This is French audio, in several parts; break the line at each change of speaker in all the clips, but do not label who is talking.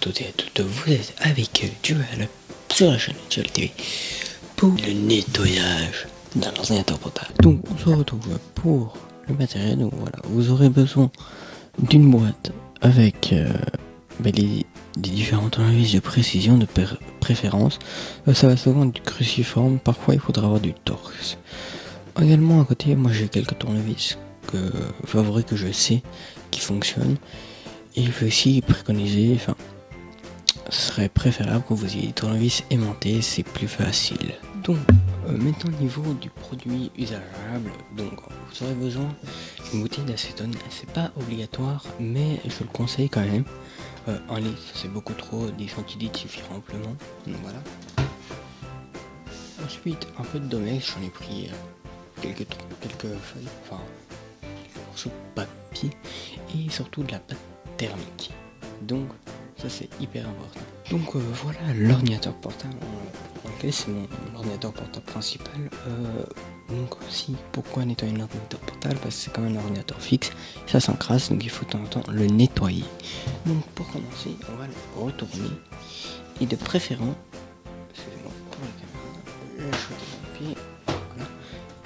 toutes et à toutes, vous êtes avec Dual sur la chaîne Dual TV pour le nettoyage d'un ordinateur portable. Donc on se retrouve pour le matériel. Donc voilà, vous aurez besoin d'une boîte avec les différents tournevis de précision, de préférence. Ça va souvent du cruciforme, parfois il faudra avoir du torx. Également à côté, moi j'ai quelques tournevis favoris que je sais qui fonctionnent. Et il faut aussi préconiser, ce serait préférable que vous ayez des tournevis aimantés, c'est plus facile. Donc, maintenant au niveau du produit usageable, donc vous aurez besoin d'une bouteille d'acétone. C'est pas obligatoire, mais je le conseille quand même. Un litre, c'est beaucoup trop, 10 centilitres suffira amplement. Donc voilà. Ensuite, un peu de Domex, j'en ai pris quelques feuilles, quelques morceaux de papier et surtout de la pâte thermique. Donc ça c'est hyper important. Donc voilà l'ordinateur portable en lequel c'est mon ordinateur portable principal. Donc aussi pourquoi nettoyer un ordinateur portable, parce que c'est quand même un ordinateur fixe, ça s'encrasse, donc il faut de temps en temps le nettoyer. Donc pour commencer on va le retourner et de préférence, excusez-moi pour la caméra, je choisis mon pied, voilà.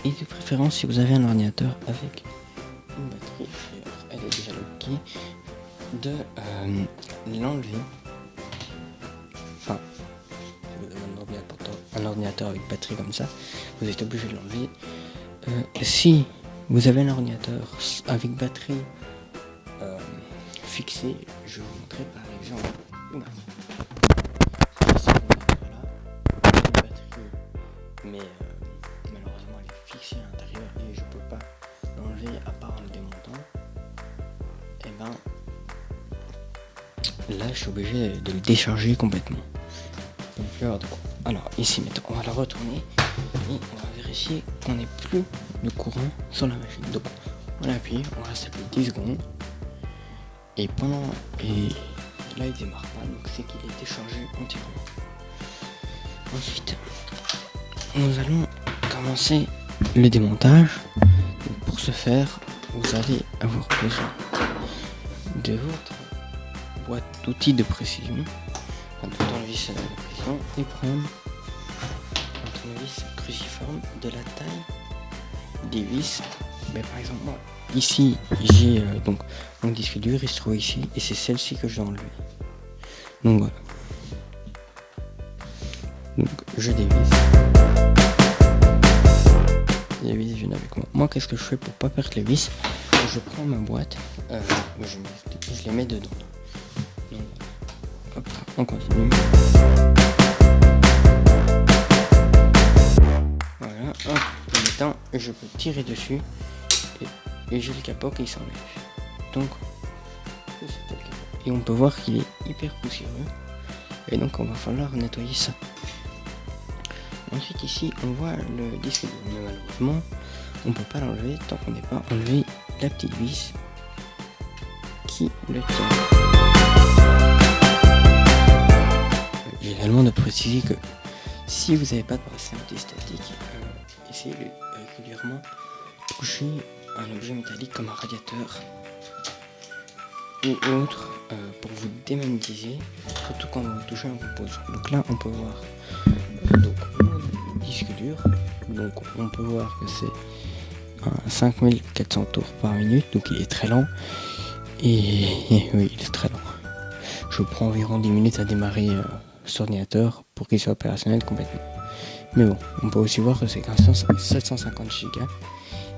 Et de préférence si vous avez un ordinateur avec une batterie, elle est déjà lockée, de l'enlever. Enfin, si vous avez un ordinateur avec batterie comme ça, vous êtes obligé de l'enlever. Si vous avez un ordinateur avec batterie fixée, je vais vous montrer par exemple. Oula. Une batterie, mais malheureusement elle est fixée à l'intérieur et je peux pas l'enlever à part en le démontant. Et ben là je suis obligé de le décharger complètement. Donc là, alors ici maintenant on va le retourner et on va vérifier qu'on n'ait plus de courant sur la machine. Donc on appuie, on reste appuyé 10 secondes et là il démarre pas, donc c'est qu'il est déchargé entièrement. Ensuite nous allons commencer le démontage. Donc, pour ce faire vous allez avoir besoin de votre boîte d'outils de précision, de tournevis de précision, et prendre un tournevis cruciforme de la taille des vis. Mais par exemple moi ici j'ai donc mon disque dur, il se trouve ici et c'est celle-ci que je dois enlever. Donc voilà, donc je dévisse. Les vis viennent avec moi. Moi qu'est-ce que je fais pour pas perdre les vis? Je prends ma boîte, je les mets dedans. Donc, hop, on continue. Voilà, hop, maintenant je peux tirer dessus et j'ai le capot qui s'enlève. Donc, c'était le capot. Et on peut voir qu'il est hyper poussiéreux. Et donc on va falloir nettoyer ça. Ensuite ici on voit le disque dur, mais malheureusement on peut pas l'enlever tant qu'on n'est pas enlevé la petite vis qui le tient. J'ai également de préciser que si vous n'avez pas de bracelet anti-statique, essayez de régulièrement toucher un objet métallique comme un radiateur ou autre pour vous démagnétiser, surtout quand vous touchez un composant. Donc là on peut voir donc mon disque dur, donc on peut voir que c'est un 5400 tours par minute, donc il est très lent et oui il est très lent. Je prends environ 10 minutes à démarrer cet ordinateur pour qu'il soit opérationnel complètement. Mais bon, on peut aussi voir que c'est qu'un 750 Go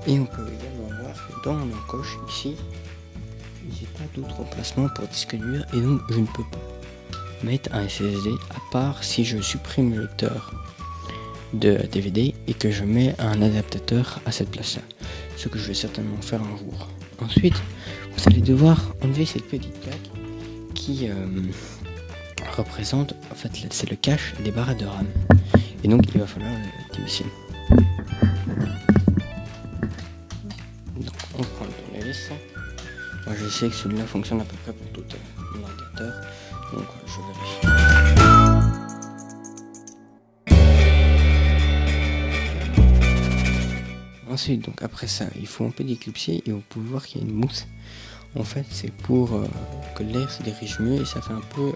et on peut également voir que dans mon encoche ici j'ai pas d'autre emplacement pour disque dur et donc je ne peux pas mettre un SSD à part si je supprime le lecteur de DVD et que je mets un adaptateur à cette place là, ce que je vais certainement faire un jour. Ensuite vous allez devoir enlever cette petite plaque qui représente, en fait c'est le cache des barres de RAM et donc il va falloir le dévisser. Donc on prend le tournevis. Moi je sais que celui-là fonctionne à peu près pour tout mon ordinateur, donc je vérifie. Ensuite donc après ça il faut un peu d'éclipser et vous pouvez voir qu'il y a une mousse En fait, c'est pour que l'air se dirige mieux et ça fait un peu...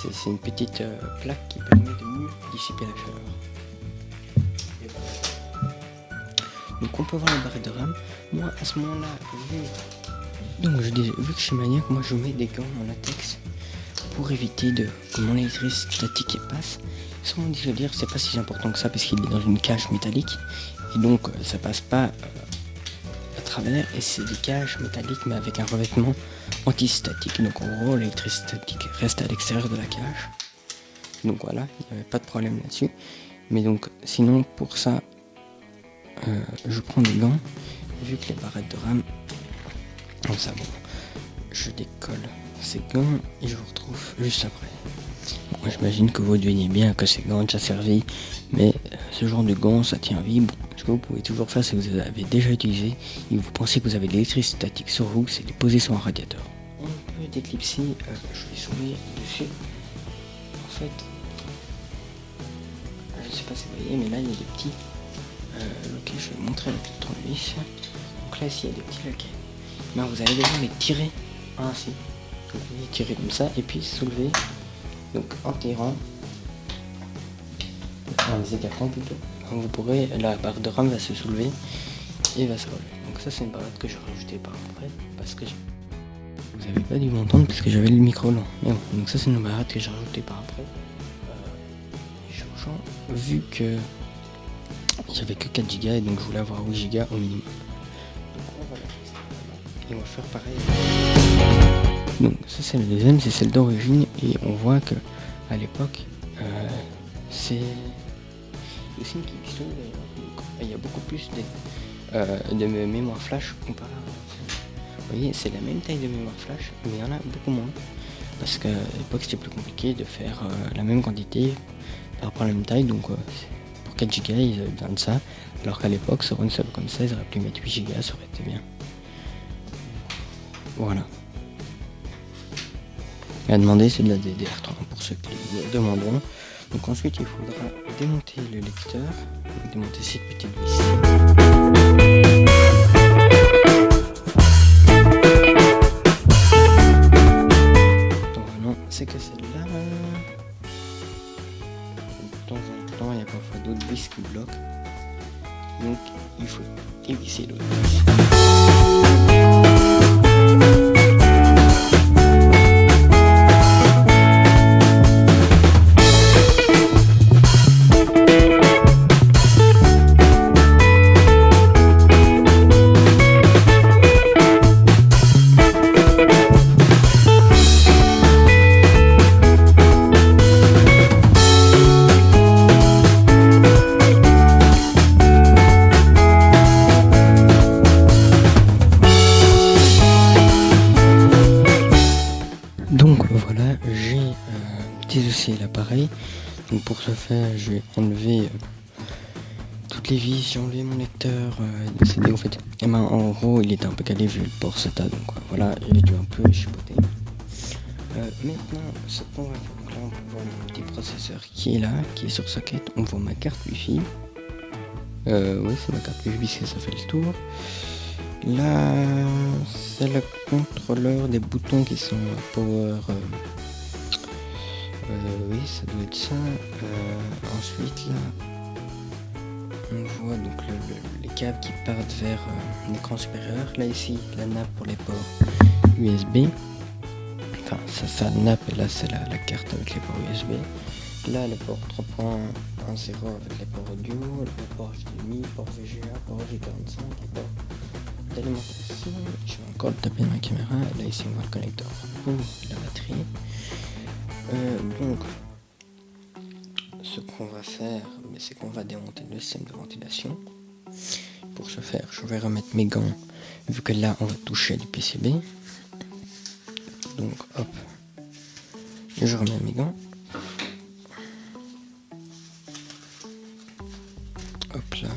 c'est une petite plaque qui permet de mieux dissiper la chaleur. Et voilà. Donc on peut voir la barrette de RAM. Moi, à ce moment-là, donc je disais, vu que je suis maniaque, moi je mets des gants en latex pour éviter que mon électricité statique passe. Sans dire, c'est pas si important que ça parce qu'il est dans une cage métallique et donc ça passe pas à travers, et c'est des cages métalliques mais avec un revêtement antistatique. Donc en gros l'électricité statique reste à l'extérieur de la cage. Donc voilà, il n'y avait pas de problème là-dessus. Mais donc sinon pour ça je prends des gants, vu que les barrettes de RAM, comme ça bon, je décolle ces gants et je vous retrouve juste après. Bon, j'imagine que vous devinez bien que ces gants ont déjà servi, mais ce genre de gants ça tient vie. Bon, ce que vous pouvez toujours faire si vous avez déjà utilisé et vous pensez que vous avez de l'électricité statique sur vous, c'est de les poser sur un radiateur. On peut déclipser, je vais soulever dessus. En fait, je ne sais pas si vous voyez, mais là il y a des petits loquets. Je vais vous montrer avec le tournevis. Donc là ici il y a des petits loquets. Ben, vous allez devoir les tirer ainsi. Donc vous les tirez comme ça et puis soulever. Donc en tirant, en les écartant plutôt, vous pourrez, la barre de RAM va se soulever et va se relever. Donc ça c'est une barrette que j'ai rajoutée par après parce que vous n'avez pas dû m'entendre parce que j'avais le micro long. Mais bon, donc ça c'est une barrette que j'ai rajoutée par après. Changeant, vu que j'avais que 4 Go et donc je voulais avoir 8 Go au minimum. Donc on va la tester et on va faire pareil. Donc ça c'est le deuxième, c'est celle d'origine et on voit que à l'époque c'est aussi une question d'ailleurs. Il y a beaucoup plus de mémoire flash comparé à... Vous voyez, c'est la même taille de mémoire flash mais il y en a beaucoup moins parce qu'à l'époque c'était plus compliqué de faire la même quantité par rapport à la même taille. Donc pour 4 Go ils avaient besoin de ça, alors qu'à l'époque sur une seule comme ça ils auraient pu mettre 8 Go, ça aurait été bien. Voilà. À demander, c'est de la DDR3 pour ceux qui le demanderont. Donc ensuite il faudra démonter le lecteur, démonter cette petite vis. Donc non, c'est que celle-là. De temps en temps il y a parfois d'autres vis qui bloquent. Donc il faut dévisser l'autre vis. Donc voilà, j'ai désossé l'appareil. Donc pour ce faire, je vais enlever toutes les vis, j'ai enlevé mon lecteur de CD en fait. Et ben, en gros, il était un peu calé vu le port SATA, donc voilà, il a dû un peu chipoter. Maintenant, ce qu'on va faire, donc là on peut voir mon petit processeur qui est là, qui est sur socket. On voit ma carte Wi-Fi. Oui, c'est ma carte Wi-Fi puisque ça fait le tour. Là, c'est le contrôleur des boutons qui sont power. Oui, ça doit être ça. Ensuite, là, on voit donc les câbles qui partent vers l'écran supérieur. Là, ici, la nappe pour les ports USB. Enfin, ça nappe et là, c'est la carte avec les ports USB. Là, le port 3.10 avec les ports audio, le port HDMI, port VGA, port G45, les ports d'alimentation. Je vais encore le taper dans la caméra. Là ici on voit le connecteur pour la batterie. Donc ce qu'on va faire, c'est qu'on va démonter le système de ventilation. Pour ce faire, je vais remettre mes gants, vu que là on va toucher du PCB. Donc hop, je remets mes gants. Hop là.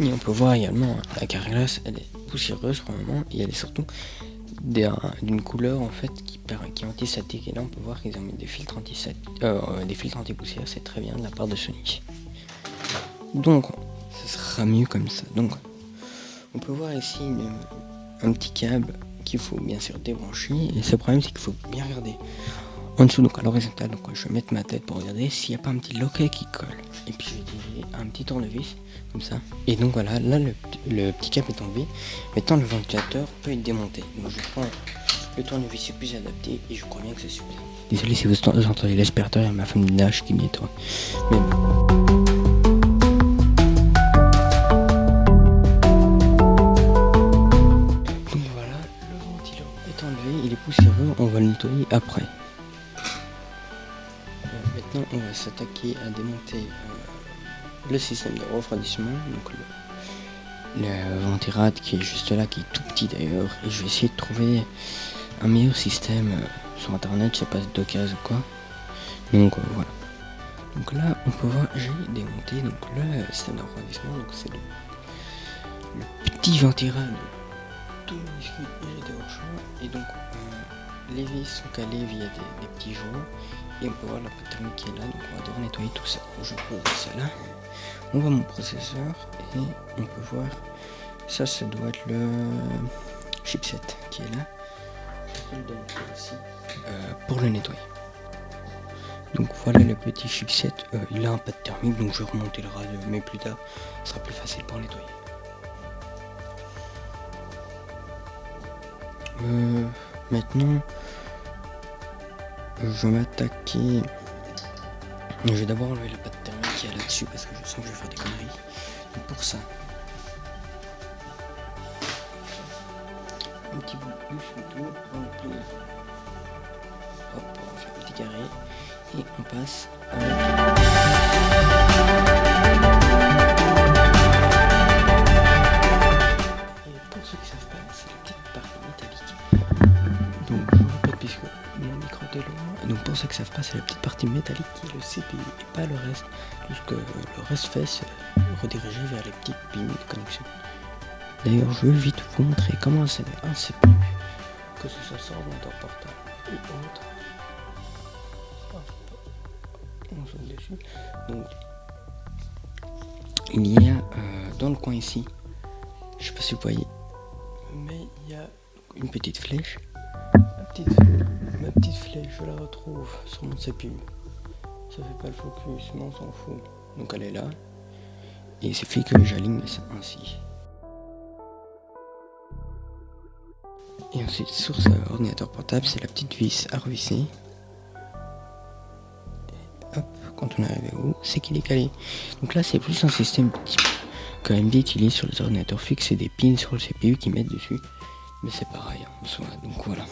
Et on peut voir également la carglass, elle est poussiéreuse pour le moment et elle est surtout d'une couleur en fait qui est anti-statique. Et là on peut voir qu'ils ont mis des filtres anti-poussière, c'est très bien de la part de Sony. Donc ce sera mieux comme ça. Donc On peut voir ici un petit câble qu'il faut bien sûr débrancher. Et ce problème, c'est qu'il faut bien regarder en dessous, donc à l'horizontale. Donc je vais mettre ma tête pour regarder s'il n'y a pas un petit loquet qui colle. Et puis je vais tirer un petit tournevis comme ça. Et donc voilà, là le petit câble est enlevé. Maintenant le ventilateur peut être démonté. Donc je prends le tournevis, c'est plus adapté et je crois bien que c'est super. Désolé si vous entendez l'aspirateur et ma femme de nage qui nettoie. Mais bon. Donc voilà, le ventilo est enlevé, il est poussiéreux, on va le nettoyer après. Maintenant on va s'attaquer à démonter le système de refroidissement, donc le ventirad qui est juste là, qui est tout petit d'ailleurs, et je vais essayer de trouver un meilleur système sur internet, je sais pas, d'occasion ou quoi. Donc voilà. Donc là on peut voir, j'ai démonté donc le système de refroidissement, donc c'est le petit ventirad tout minuscule et j'ai des hors-champs, et donc les vis sont calées via des petits joints, et on peut voir la pâte thermique qui est là, donc on va devoir nettoyer tout ça. Donc je pose ça là, on voit mon processeur, et on peut voir, ça doit être le chipset qui est là, je vais le démonter aussi pour le nettoyer. Donc voilà le petit chipset, il a un pâte thermique, donc je vais remonter le radio, mais plus tard, ce sera plus facile pour nettoyer. Maintenant, je vais m'attaquer. Je vais d'abord enlever la pâte thermique qui est là-dessus parce que je sens que je vais faire des conneries. Donc pour ça, un petit bout de plus et tout, on le plie. Hop, on va faire un petit carré et on passe avec. Pour ceux qui ne savent pas, c'est la petite partie métallique. Donc je vous répète puisque mon micro est loin. Donc pour ceux qui ne savent pas, c'est la petite partie métallique qui est le CPU et pas le reste. Tout ce que le reste fait, c'est rediriger vers les petites pins de connexion. D'ailleurs, je vais vite vous montrer comment c'est un CPU, que ce soit sur ordinateur portable ou autre. On saute dessus. Donc il y a dans le coin ici, je sais pas si vous voyez, mais il y a une petite flèche. Ma petite flèche, je la retrouve sur mon CPU. Ça fait pas le focus, mais on s'en fout. Donc elle est là. Et il suffit que j'aligne ça ainsi. Et ensuite sur cet ordinateur portable, c'est la petite vis à revisser. Et hop, quand on est arrivé au haut, c'est qu'il est calé. Donc là c'est plus un système type que AMD utilise sur les ordinateurs fixes et des pins sur le CPU qui mettent dessus. Mais c'est pareil en soi, donc voilà.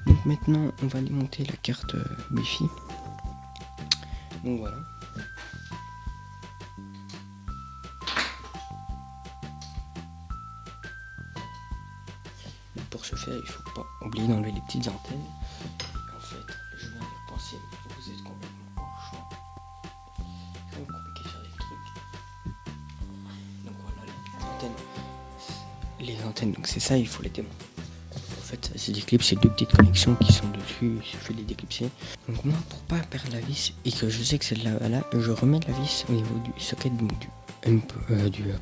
Donc maintenant on va démonter la carte Wi-Fi. Donc voilà. Pour ce faire, il faut pas oublier d'enlever les petites antennes. En fait, je viens de repenser, vous êtes complètement hors champ. C'est quand même compliqué de faire des trucs. Donc voilà, les antennes, donc c'est ça, il faut les démonter. En fait, ces éclipses, c'est deux petites connexions qui sont dessus, il suffit de les déclipser. Donc moi, pour pas perdre la vis et que je sais que c'est là, je remets la vis au niveau du socket du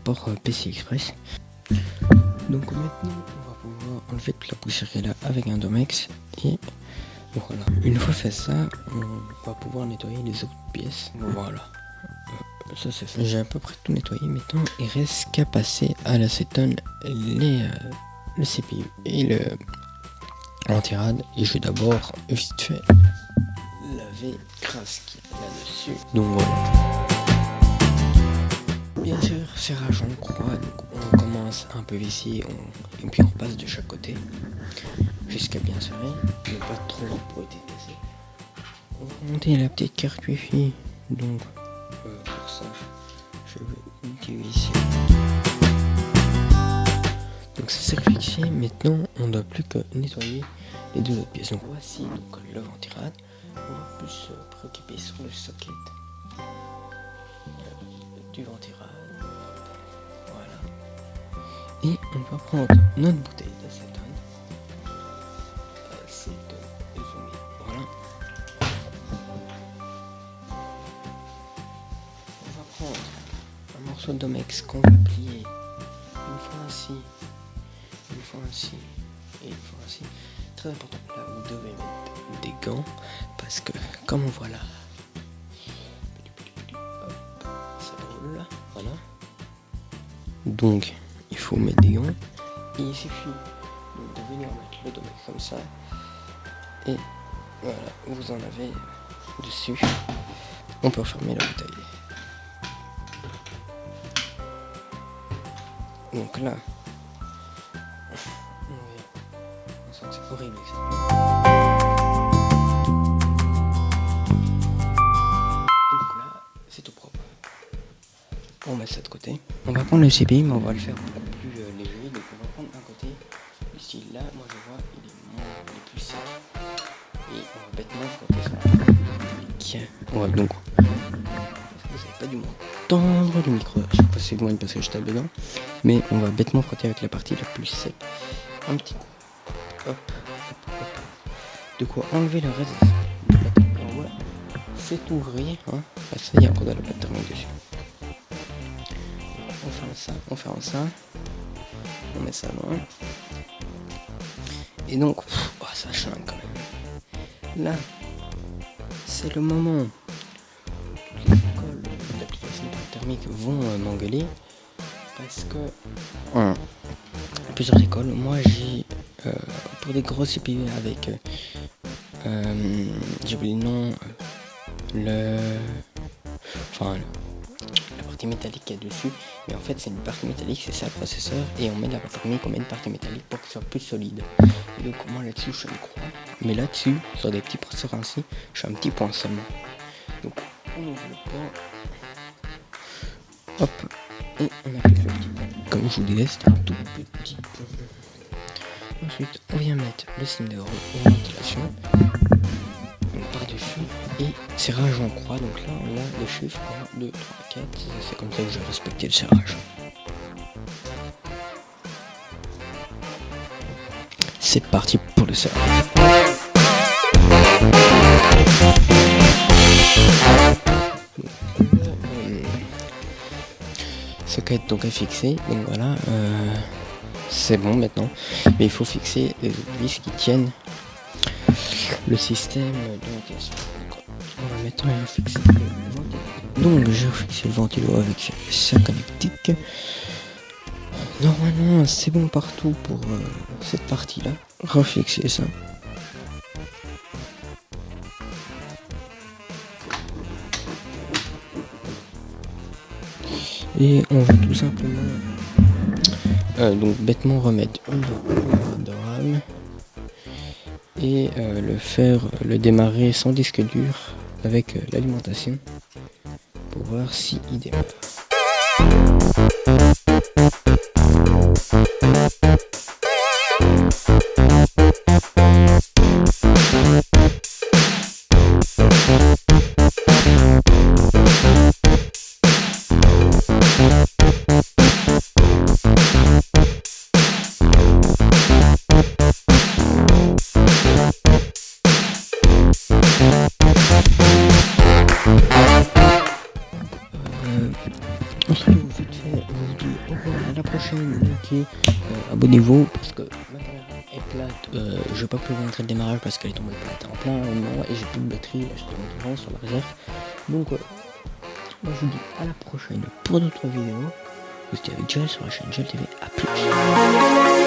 port PCI Express. Donc maintenant, on va pouvoir enlever toute la poussière qui est là avec un Domex et voilà. Une fois fait ça, on va pouvoir nettoyer les autres pièces. Voilà. Ça c'est fait. J'ai à peu près tout nettoyé. Maintenant, il reste qu'à passer à l'acétone le CPU et le ventirad. Et je vais d'abord vite fait laver grâce qu'il y a là-dessus. Donc voilà. Bien sûr, serrage en croix, donc on commence un peu ici et puis on passe de chaque côté jusqu'à bien serrer, mais pas trop pour être cassé. On va monter la petite carte Wi-Fi, donc pour ça je vais utiliser. Donc ça c'est fixé, maintenant on ne doit plus que nettoyer les deux autres pièces. Donc voici donc, le ventirad, on va plus se préoccuper sur le socket du ventirad. Et on va prendre notre bouteille d'acétone. Voilà. On va prendre un morceau de Domex qu'on va plier une fois ainsi et ainsi. Très important, là vous devez mettre des gants parce que comme on voit là, hop, ça roule, voilà. Donc il faut mettre des gants et il suffit de venir mettre le domaine comme ça et voilà, vous en avez dessus. On peut refermer la bouteille. Donc là, on sent que c'est horrible. Et donc là, c'est tout propre. On met ça de côté. On va prendre le CPI, mais on va le faire beaucoup plus léger. Donc on va prendre un côté. Le style là, moi je vois, il est plus sec. Et on va bêtement frotter ça. On va donc. Vous n'avez pas du moins tendre le micro. Je sais pas si c'est loin parce que je tape dedans. Mais on va bêtement frotter avec la partie la plus sec. Un petit coup. Hop, hop, hop. De quoi enlever le reste de la pâte. Alors voilà, c'est ouvrir. Hein. Ah, ça y est, encore de la pâte thermique dessus. On ferme ça. On met ça loin. Et donc, oh, ça change quand même. Là, c'est le moment où toutes les écoles d'application thermique vont m'engueuler. Parce que plusieurs écoles, moi j'ai pour des gros CPU avec j'ai oublié le nom, la partie métallique qu'il y a dessus, mais en fait c'est une partie métallique, c'est ça le processeur, et on met de la partie thermique, on met une partie métallique pour qu'il soit plus solide. Et donc moi là-dessus je fais une croix, mais là-dessus, sur des petits processeurs ainsi, je fais un petit point seulement. Donc on ouvre le point, hop, et on applique le petit point. Comme je vous disais, c'est un tout petit point. Ensuite, on vient mettre le signe de ventilation par-dessus et serrage en croix. Donc là, on a les chiffres 1, 2, 3, 4. C'est comme ça que j'ai respecté le serrage. C'est parti pour le serrage. Socket donc à fixer. Donc voilà. C'est bon maintenant, mais il faut fixer les vis qui tiennent le système de ventilation. On va maintenant fixer le ventilo. Donc j'ai fixé le ventilo avec sa connectique. Normalement c'est bon partout pour cette partie là. Refixer ça. Et on va tout simplement donc bêtement remettre une barre de RAM et le démarrer sans disque dur avec l'alimentation pour voir si il démarre. À la prochaine, likez, abonnez-vous parce que ma caméra est plate. Je vais pas pouvoir montrer le démarrage parce qu'elle est tombée plate en plein moment et j'ai plus de batterie. Là, j'étais en sur la réserve. Donc, moi je vous dis à la prochaine pour d'autres vidéos. Vous étiez avec Joel sur la chaîne Joel TV. A plus.